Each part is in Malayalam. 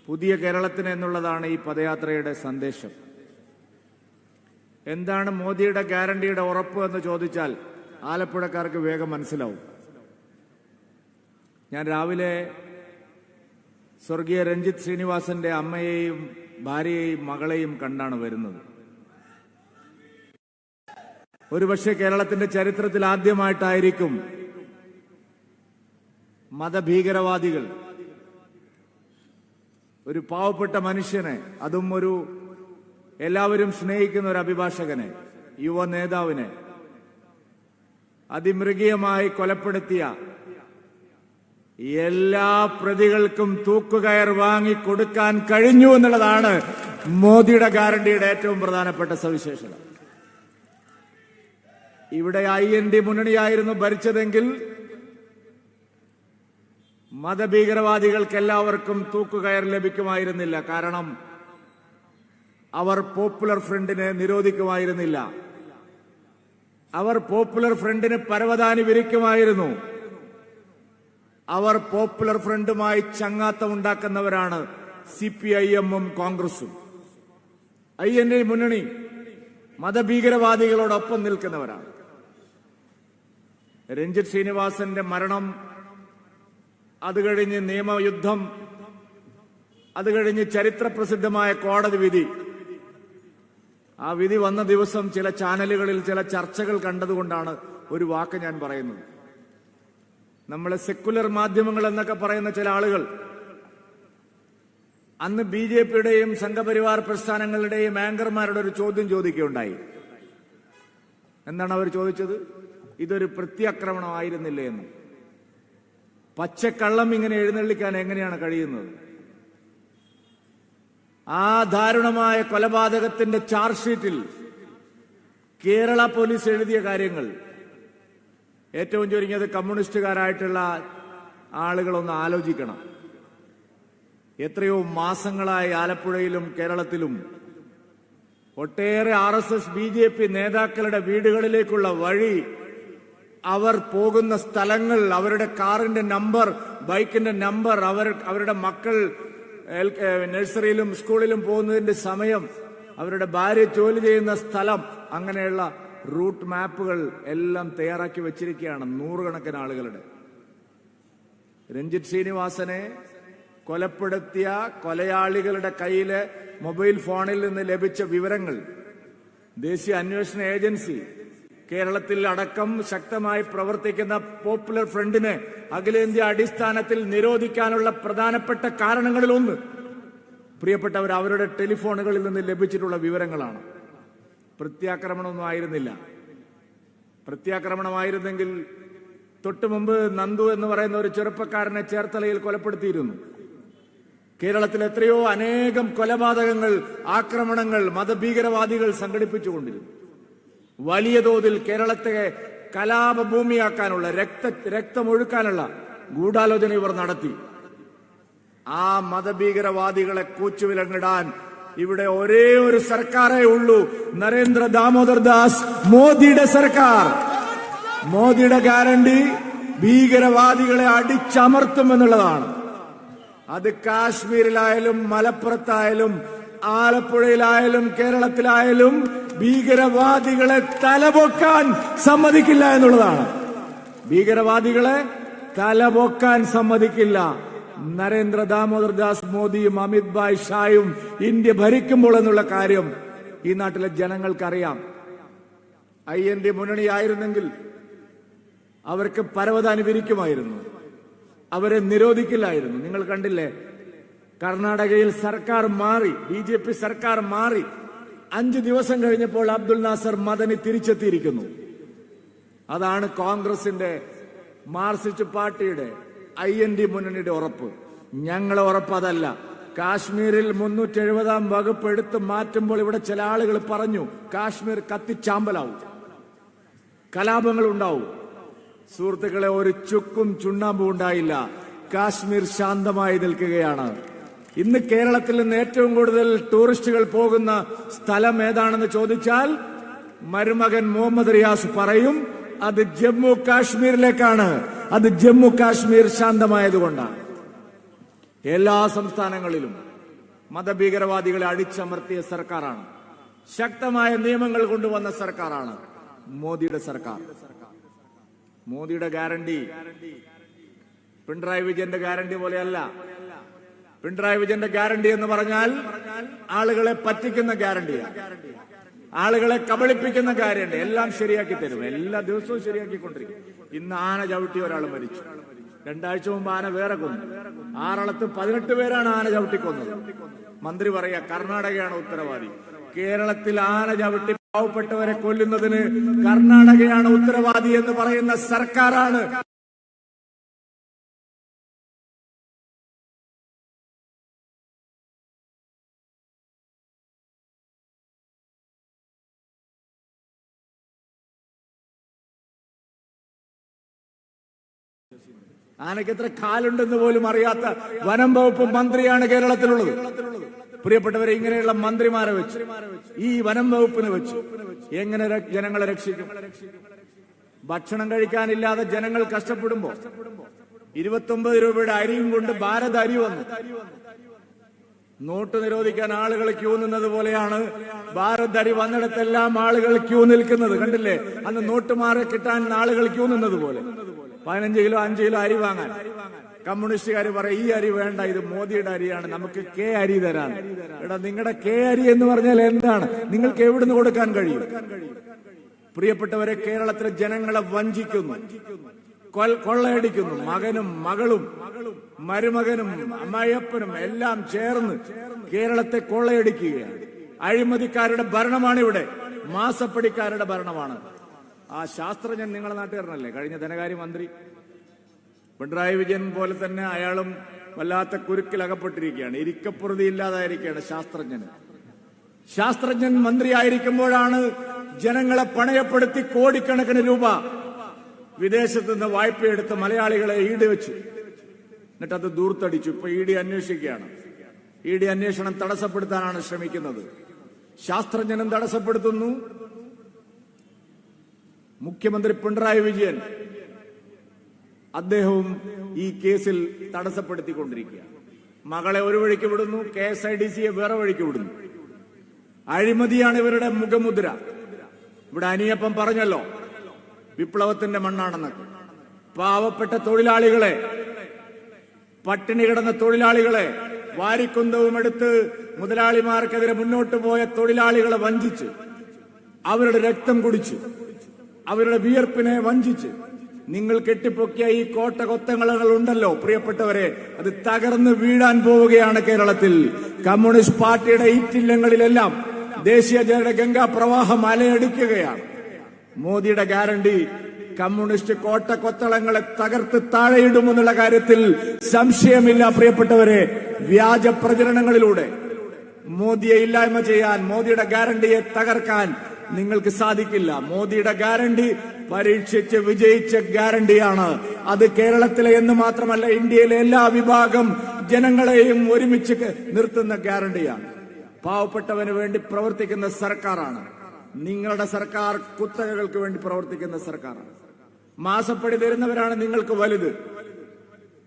പുതിയ കേരളത്തിന് എന്നുള്ളതാണ് ഈ പദയാത്രയുടെ സന്ദേശം. എന്താണ് മോദിയുടെ ഗ്യാരണ്ടിയുടെ ഉറപ്പ് എന്ന് ചോദിച്ചാൽ ആലപ്പുഴക്കാർക്ക് വേഗം മനസ്സിലാവും. ഞാൻ രാവിലെ സ്വർഗീയ രഞ്ജിത്ത് ശ്രീനിവാസന്റെ അമ്മയെയും ഭാര്യയെയും മകളെയും കണ്ടാണ് വരുന്നത്. ഒരുപക്ഷെ കേരളത്തിന്റെ ചരിത്രത്തിൽ ആദ്യമായിട്ടായിരിക്കും മതഭീകരവാദികൾ ഒരു പാവപ്പെട്ട മനുഷ്യനെ, അതും ഒരു എല്ലാവരും സ്നേഹിക്കുന്ന ഒരു അഭിഭാഷകനെ, യുവ നേതാവിനെ അതിമൃഗീയമായി കൊലപ്പെടുത്തിയ എല്ലാ പ്രതികൾക്കും തൂക്കുകയർ വാങ്ങി കൊടുക്കാൻ കഴിഞ്ഞു എന്നുള്ളതാണ് മോദിയുടെ ഗ്യാരണ്ടിയുടെ ഏറ്റവും പ്രധാനപ്പെട്ട സവിശേഷത. ഇവിടെ IND മുന്നണിയായിരുന്നു ഭരിച്ചതെങ്കിൽ മതഭീകരവാദികൾക്ക് എല്ലാവർക്കും തൂക്കുകയർ ലഭിക്കുമായിരുന്നില്ല. കാരണം അവർ പോപ്പുലർ ഫ്രണ്ടിനെ നിരോധിക്കുമായിരുന്നില്ല. അവർ പോപ്പുലർ ഫ്രണ്ടിന് പരവതാനി വിരിക്കുമായിരുന്നു. അവർ പോപ്പുലർ ഫ്രണ്ടുമായി ചങ്ങാത്തമുണ്ടാക്കുന്നവരാണ് CPIM-ഉം കോൺഗ്രസും. IND മുന്നണി മതഭീകരവാദികളോടൊപ്പം നിൽക്കുന്നവരാണ്. രഞ്ജിത്ത് ശ്രീനിവാസന്റെ മരണം, അത് കഴിഞ്ഞ് നിയമയുദ്ധം, അത് കഴിഞ്ഞ് ചരിത്രപ്രസിദ്ധമായ കോടതി വിധി. ആ വിധി വന്ന ദിവസം ചില ചാനലുകളിൽ ചില ചർച്ചകൾ കണ്ടതുകൊണ്ടാണ് ഒരു വാക്ക് ഞാൻ പറയുന്നത്. നമ്മളെ സെക്കുലർ മാധ്യമങ്ങൾ എന്നൊക്കെ പറയുന്ന ചില ആളുകൾ അന്ന് BJP-യുടെയും സംഘപരിവാർ പ്രസ്ഥാനങ്ങളുടെയും ആങ്കർമാരുടെ ഒരു ചോദ്യം ചോദിക്കുകയുണ്ടായി. എന്താണ് അവർ ചോദിച്ചത്? ഇതൊരു പ്രത്യാക്രമണമായിരുന്നില്ലേ എന്ന്. പച്ചക്കള്ളം ഇങ്ങനെ എഴുന്നള്ളിക്കാൻ എങ്ങനെയാണ് കഴിയുന്നത്? ആ ദാരുണമായ കൊലപാതകത്തിന്റെ ചാർജ് ഷീറ്റിൽ കേരള പോലീസ് എഴുതിയ കാര്യങ്ങൾ ഏറ്റവും ചുരുങ്ങിയത് കമ്മ്യൂണിസ്റ്റുകാരായിട്ടുള്ള ആളുകളൊന്ന് ആലോചിക്കണം. എത്രയോ മാസങ്ങളായി ആലപ്പുഴയിലും കേരളത്തിലും ഒട്ടേറെ RSS BJP നേതാക്കളുടെ വീടുകളിലേക്കുള്ള വഴി, അവർ പോകുന്ന സ്ഥലങ്ങൾ, അവരുടെ കാറിന്റെ നമ്പർ, ബൈക്കിന്റെ നമ്പർ, അവരുടെ മക്കൾ നഴ്സറിയിലും സ്കൂളിലും പോകുന്നതിന്റെ സമയം, അവരുടെ ഭാര്യ ജോലി ചെയ്യുന്ന സ്ഥലം, അങ്ങനെയുള്ള റൂട്ട് മാപ്പുകൾ എല്ലാം തയ്യാറാക്കി വെച്ചിരിക്കുകയാണ് നൂറുകണക്കിന് ആളുകളുടെ. രഞ്ജിത്ത് ശ്രീനിവാസനെ കൊലപ്പെടുത്തിയ കൊലയാളികളുടെ കയ്യിലെ മൊബൈൽ ഫോണിൽ നിന്ന് ലഭിച്ച വിവരങ്ങൾ ദേശീയ അന്വേഷണ ഏജൻസി, കേരളത്തിൽ അടക്കം ശക്തമായി പ്രവർത്തിക്കുന്ന പോപ്പുലർ ഫ്രണ്ടിനെ അഖിലേന്ത്യാ അടിസ്ഥാനത്തിൽ നിരോധിക്കാനുള്ള പ്രധാനപ്പെട്ട കാരണങ്ങളിലൊന്ന് പ്രിയപ്പെട്ടവർ അവരുടെ ടെലിഫോണുകളിൽ നിന്ന് ലഭിച്ചിട്ടുള്ള വിവരങ്ങളാണ്. പ്രത്യാക്രമണമൊന്നും ആയിരുന്നില്ല. പ്രത്യാക്രമണമായിരുന്നെങ്കിൽ തൊട്ടു മുമ്പ് നന്ദു എന്ന് പറയുന്ന ഒരു ചെറുപ്പക്കാരനെ ചേർത്തലയിൽ കൊലപ്പെടുത്തിയിരുന്നു. കേരളത്തിൽ എത്രയോ അനേകം കൊലപാതകങ്ങൾ, ആക്രമണങ്ങൾ മതഭീകരവാദികൾ സംഘടിപ്പിച്ചുകൊണ്ടിരുന്നു. വലിയ തോതിൽ കേരളത്തെ കലാപഭൂമിയാക്കാനുള്ള, രക്തമൊഴുക്കാനുള്ള ഗൂഢാലോചന ഇവർ നടത്തി. ആ മതഭീകരവാദികളെ കൂച്ചുവിലങ്ങിടാൻ ഇവിടെ ഒരേ ഒരു സർക്കാരേ ഉള്ളൂ, നരേന്ദ്ര ദാമോദർ ദാസ് മോദിയുടെ സർക്കാർ. മോദിയുടെ ഗ്യാരണ്ടി ഭീകരവാദികളെ അടിച്ചമർത്തുമെന്നുള്ളതാണ്. അത് കാശ്മീരിലായാലും മലപ്പുറത്തായാലും ആലപ്പുഴയിലായാലും കേരളത്തിലായാലും ഭീകരവാദികളെ തലപൊക്കാൻ സമ്മതിക്കില്ല എന്നുള്ളതാണ്. ഭീകരവാദികളെ തലപൊക്കാൻ സമ്മതിക്കില്ല. നരേന്ദ്ര ദാമോദർ ദാസ് മോദിയും അമിത് ഭായ് ഷായും ഇന്ത്യ ഭരിക്കുമ്പോൾ എന്നുള്ള കാര്യം ഈ നാട്ടിലെ ജനങ്ങൾക്കറിയാം. IND മുന്നണിയായിരുന്നെങ്കിൽ അവർക്ക് പരവതാനി വിരിക്കുമായിരുന്നു, അവരെ നിരോധിക്കില്ലായിരുന്നു. നിങ്ങൾ കണ്ടില്ലേ, കർണാടകയിൽ സർക്കാർ മാറി, BJP സർക്കാർ മാറി. 5 ദിവസം കഴിഞ്ഞപ്പോൾ അബ്ദുൽ നാസർ മദനി തിരിച്ചെത്തിയിരിക്കുന്നു. അതാണ് കോൺഗ്രസിന്റെ, മാർക്സിസ്റ്റ് പാർട്ടിയുടെ, IND മുന്നണിയുടെ ഉറപ്പ്. ഞങ്ങളെ ഉറപ്പ് അതല്ല. കാശ്മീരിൽ 370-ാം വകുപ്പ് എടുത്ത് മാറ്റുമ്പോൾ ഇവിടെ ചില ആളുകൾ പറഞ്ഞു കാശ്മീർ കത്തിച്ചാമ്പലാവും, കലാപങ്ങൾ ഉണ്ടാവും. സുഹൃത്തുക്കളെ, ഒരു ചുക്കും ചുണ്ണാമ്പും ഉണ്ടായില്ല. കാശ്മീർ ശാന്തമായി നിൽക്കുകയാണ്. ഇന്ന് കേരളത്തിൽ നിന്ന് ഏറ്റവും കൂടുതൽ ടൂറിസ്റ്റുകൾ പോകുന്ന സ്ഥലം ഏതാണെന്ന് ചോദിച്ചാൽ മരുമകൻ മുഹമ്മദ് റിയാസ് പറയും അത് ജമ്മു കാശ്മീരിലേക്കാണ്. അത് ജമ്മു കാശ്മീർ ശാന്തമായതുകൊണ്ടാണ്. എല്ലാ സംസ്ഥാനങ്ങളിലും മതഭീകരവാദികളെ അടിച്ചമർത്തിയ സർക്കാരാണ്. ശക്തമായ നിയമങ്ങൾ കൊണ്ടുവന്ന സർക്കാരാണ് മോദിയുടെ സർക്കാർ. മോദിയുടെ ഗ്യാരണ്ടി പിണറായി വിജയന്റെ ഗ്യാരണ്ടി പോലെയല്ല. പിണറായി വിജയന്റെ ഗ്യാരണ്ടി എന്ന് പറഞ്ഞാൽ ആളുകളെ പറ്റിക്കുന്ന ഗ്യാരണ്ടിയാണ്, ആളുകളെ കബളിപ്പിക്കുന്ന ഗ്യാരണ്ടി. എല്ലാം ശരിയാക്കി തരും, എല്ലാ ദിവസവും ശരിയാക്കിക്കൊണ്ടിരിക്കും. ഇന്ന് ആന ചവിട്ടി ഒരാൾ മരിച്ചു, 2 ആഴ്ച മുമ്പ് ആന വേറെ കൊന്നു. ആറളത്ത് 18 പേരാണ് ആന ചവിട്ടിക്കൊന്നത്. മന്ത്രി പറയാ കർണാടകയാണ് ഉത്തരവാദി. കേരളത്തിൽ ആന ചവിട്ടി പാവപ്പെട്ടവരെ കൊല്ലുന്നതിന് കർണാടകയാണ് ഉത്തരവാദി എന്ന് പറയുന്ന സർക്കാരാണ് ആനയ്ക്ക് എത്ര കാലുണ്ടെന്ന് പോലും അറിയാത്ത വനം വകുപ്പ് മന്ത്രിയാണ് കേരളത്തിലുള്ളത്. പ്രിയപ്പെട്ടവരെ, ഇങ്ങനെയുള്ള മന്ത്രിമാരെ വെച്ച്, ഈ വനം വകുപ്പിനെ വെച്ച് എങ്ങനെ ജനങ്ങളെ രക്ഷിക്കും? ഭക്ഷണം കഴിക്കാനില്ലാതെ ജനങ്ങൾ കഷ്ടപ്പെടുമ്പോ 29 രൂപയുടെ അരിയും കൊണ്ട് ഭാരത് അരി വന്നു. നോട്ട് നിരോധിക്കാൻ ആളുകൾ ക്യൂ നിന്നത് പോലെയാണ് ഭാരത് അരി വന്നിടത്തെല്ലാം ആളുകൾ ക്യൂ നിൽക്കുന്നത്. കണ്ടില്ലേ? അന്ന് നോട്ട് മാറി കിട്ടാൻ ആളുകൾ ക്യൂ നിന്നത് പോലെ. 15 കിലോ 5 കിലോ അരി വാങ്ങാൻ കമ്മ്യൂണിസ്റ്റുകാർ പറയും ഈ അരി വേണ്ട, ഇത് മോദിയുടെ അരിയാണ്, നമുക്ക് കെ അരി തരാൻ. എടാ, നിങ്ങളുടെ കെ അരി എന്ന് പറഞ്ഞാൽ എന്താണ്? നിങ്ങൾക്ക് എവിടുന്ന് കൊടുക്കാൻ കഴിയും? പ്രിയപ്പെട്ടവരെ, കേരളത്തിലെ ജനങ്ങളെ വഞ്ചിക്കുന്നു, കൊള്ളയടിക്കുന്നു. മകനും മകളും മരുമകനും അമ്മായിയപ്പനും എല്ലാം ചേർന്ന് കേരളത്തെ കൊള്ളയടിക്കുകയാണ്. അഴിമതിക്കാരുടെ ഭരണമാണ് ഇവിടെ, മാസപ്പടിക്കാരുടെ ഭരണമാണ്. ആ ശാസ്ത്രജ്ഞൻ നിങ്ങളുടെ നാട്ടുകാരനല്ലേ, കഴിഞ്ഞ ധനകാര്യമന്ത്രി പിണറായി വിജയൻ പോലെ തന്നെ അയാളും വല്ലാത്ത കുരുക്കിലകപ്പെട്ടിരിക്കുകയാണ്, ഇരിക്കപ്പുറതി ഇല്ലാതായിരിക്കുകയാണ് ശാസ്ത്രജ്ഞൻ മന്ത്രിയായിരിക്കുമ്പോഴാണ് ജനങ്ങളെ പണയപ്പെടുത്തി കോടിക്കണക്കിന് രൂപ വിദേശത്ത് നിന്ന് വായ്പയെടുത്ത് മലയാളികളെ ഈട് വെച്ചു. എന്നിട്ടത് ദൂർത്തടിച്ചു. ഇപ്പൊ ഇ ഡി അന്വേഷിക്കുകയാണ്. ഇ ഡി അന്വേഷണം തടസ്സപ്പെടുത്താനാണ് ശ്രമിക്കുന്നത്. ശാസ്ത്രജ്ഞനും തടസ്സപ്പെടുത്തുന്നു. മുഖ്യമന്ത്രി പിണറായി വിജയൻ അദ്ദേഹവും ഈ കേസിൽ തടസ്സപ്പെടുത്തിക്കൊണ്ടിരിക്കുക. മകളെ ഒരു വഴിക്ക് വിടുന്നു, KSIDCയെ വേറെ വഴിക്ക് വിടുന്നു. അഴിമതിയാണ് ഇവരുടെ മുഖമുദ്ര. ഇവിടെ അനിയപ്പം പറഞ്ഞല്ലോ വിപ്ലവത്തിന്റെ മണ്ണാണെന്നൊക്കെ. പാവപ്പെട്ട തൊഴിലാളികളെ, പട്ടിണി കിടന്ന തൊഴിലാളികളെ, വാരിക്കുന്തവും എടുത്ത് മുതലാളിമാർക്കെതിരെ മുന്നോട്ട് പോയ തൊഴിലാളികളെ വഞ്ചിച്ച്, അവരുടെ രക്തം കുടിച്ച്, അവരുടെ വിയർപ്പിനെ വഞ്ചിച്ച് നിങ്ങൾ കെട്ടിപ്പൊക്കിയ ഈ കോട്ടകൊത്തങ്ങളകൾ ഉണ്ടല്ലോ പ്രിയപ്പെട്ടവരെ, അത് തകർന്ന് വീഴാൻ പോവുകയാണ് കേരളത്തിൽ. കമ്മ്യൂണിസ്റ്റ് പാർട്ടിയുടെ ഈറ്റില്ലങ്ങളിലെല്ലാം ദേശീയ ജനത ഗംഗാ പ്രവാഹം അലയടിക്കുകയാണ്. മോദിയുടെ ഗ്യാരണ്ടി കമ്മ്യൂണിസ്റ്റ് കോട്ടകൊത്തളങ്ങളെ തകർത്ത് താഴെയിടുമെന്നുള്ള കാര്യത്തിൽ സംശയമില്ല. പ്രിയപ്പെട്ടവരെ, വ്യാജ പ്രചരണങ്ങളിലൂടെ മോദിയെ ഇല്ലായ്മ ചെയ്യാൻ, മോദിയുടെ ഗ്യാരണ്ടിയെ തകർക്കാൻ നിങ്ങൾക്ക് സാധിക്കില്ല. മോദിയുടെ ഗ്യാരണ്ടി പരീക്ഷിച്ച് വിജയിച്ച ഗ്യാരണ്ടിയാണ്. അത് കേരളത്തിലെ എന്ന് മാത്രമല്ല ഇന്ത്യയിലെ എല്ലാ വിഭാഗം ജനങ്ങളെയും ഒരുമിച്ച് നിർത്തുന്ന ഗ്യാരണ്ടിയാണ്. പാവപ്പെട്ടവന് വേണ്ടി പ്രവർത്തിക്കുന്ന സർക്കാരാണ് നിങ്ങളുടെ സർക്കാർ. കുത്തകകൾക്ക് വേണ്ടി പ്രവർത്തിക്കുന്ന സർക്കാരാണ്. മാസപ്പടി തരുന്നവരാണ് നിങ്ങൾക്ക് വലുത്.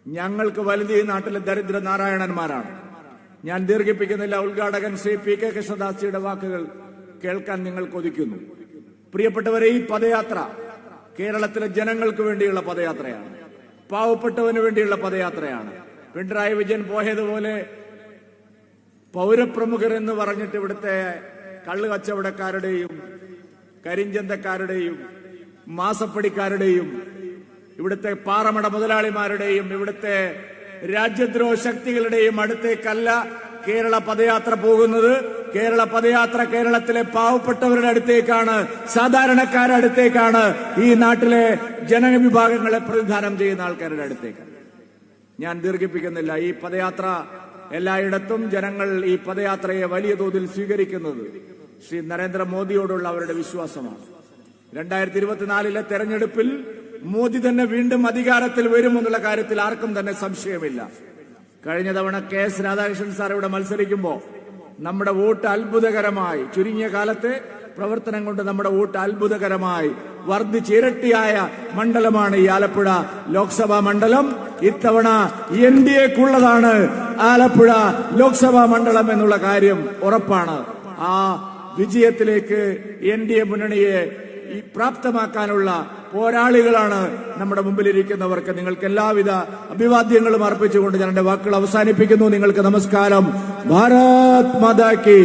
ഞങ്ങൾക്ക് വലുത് ഈ നാട്ടിലെ ദരിദ്ര നാരായണന്മാരാണ്. ഞാൻ ദീർഘിപ്പിക്കുന്നില്ല. ഉദ്ഘാടകൻ ശ്രീ PK കൃഷ്ണദാസിയുടെ വാക്കുകൾ കേൾക്കാൻ നിങ്ങൾ കൊതിക്കുന്നു. പ്രിയപ്പെട്ടവരെ, ഈ പദയാത്ര കേരളത്തിലെ ജനങ്ങൾക്ക് വേണ്ടിയുള്ള പദയാത്രയാണ്, പാവപ്പെട്ടവന് വേണ്ടിയുള്ള പദയാത്രയാണ്. പിണറായി വിജയൻ പോയതുപോലെ പൗരപ്രമുഖർ എന്ന് പറഞ്ഞിട്ട് ഇവിടുത്തെ കള്ളു കച്ചവടക്കാരുടെയും കരിഞ്ചന്തക്കാരുടെയും മാസപ്പടിക്കാരുടെയും ഇവിടുത്തെ പാറമട മുതലാളിമാരുടെയും ഇവിടുത്തെ രാജ്യദ്രോഹ ശക്തികളുടെയും അടുത്തേക്കല്ല കേരള പദയാത്ര പോകുന്നത്. കേരള പദയാത്ര കേരളത്തിലെ പാവപ്പെട്ടവരുടെ അടുത്തേക്കാണ്, സാധാരണക്കാരുടെ അടുത്തേക്കാണ്, ഈ നാട്ടിലെ ജനവിഭാഗങ്ങളെ പ്രതിനിധാനം ചെയ്യുന്ന ആൾക്കാരുടെ അടുത്തേക്കാണ്. ഞാൻ ദീർഘിപ്പിക്കുന്നില്ല. ഈ പദയാത്ര എല്ലായിടത്തും ജനങ്ങൾ ഈ പദയാത്രയെ വലിയ തോതിൽ സ്വീകരിക്കുന്നത് ശ്രീ നരേന്ദ്രമോദിയോടുള്ള അവരുടെ വിശ്വാസമാണ്. 2024 തെരഞ്ഞെടുപ്പിൽ മോദി തന്നെ വീണ്ടും അധികാരത്തിൽ വരുമെന്നുള്ള കാര്യത്തിൽ ആർക്കും തന്നെ സംശയമില്ല. കഴിഞ്ഞ തവണ KS രാധാകൃഷ്ണൻ സാർ ഇവിടെ മത്സരിക്കുമ്പോൾ നമ്മുടെ വോട്ട് അത്ഭുതകരമായി, ചുരുങ്ങിയ കാലത്തെ പ്രവർത്തനം കൊണ്ട് നമ്മുടെ വോട്ട് അത്ഭുതകരമായി വർദ്ധിച്ചിരട്ടിയായ മണ്ഡലമാണ് ഈ ആലപ്പുഴ ലോക്സഭാ മണ്ഡലം. ഇത്തവണ NDAക്കുള്ളതാണ്. ആലപ്പുഴ ലോക്സഭാ മണ്ഡലം എന്നുള്ള കാര്യം ഉറപ്പാണ്. ആ വിജയത്തിലേക്ക് NDA മുന്നണിയെ പ്രാപ്തമാക്കാനുള്ള പോരാളികളാണ് നമ്മുടെ മുമ്പിലിരിക്കുന്നവർക്ക്. നിങ്ങൾക്ക് എല്ലാവിധ അഭിവാദ്യങ്ങളും അർപ്പിച്ചുകൊണ്ട് ഞാൻ എന്റെ വാക്കുകൾ അവസാനിപ്പിക്കുന്നു. നിങ്ങൾക്ക് നമസ്കാരം. ഭാരത് മാതാ കി.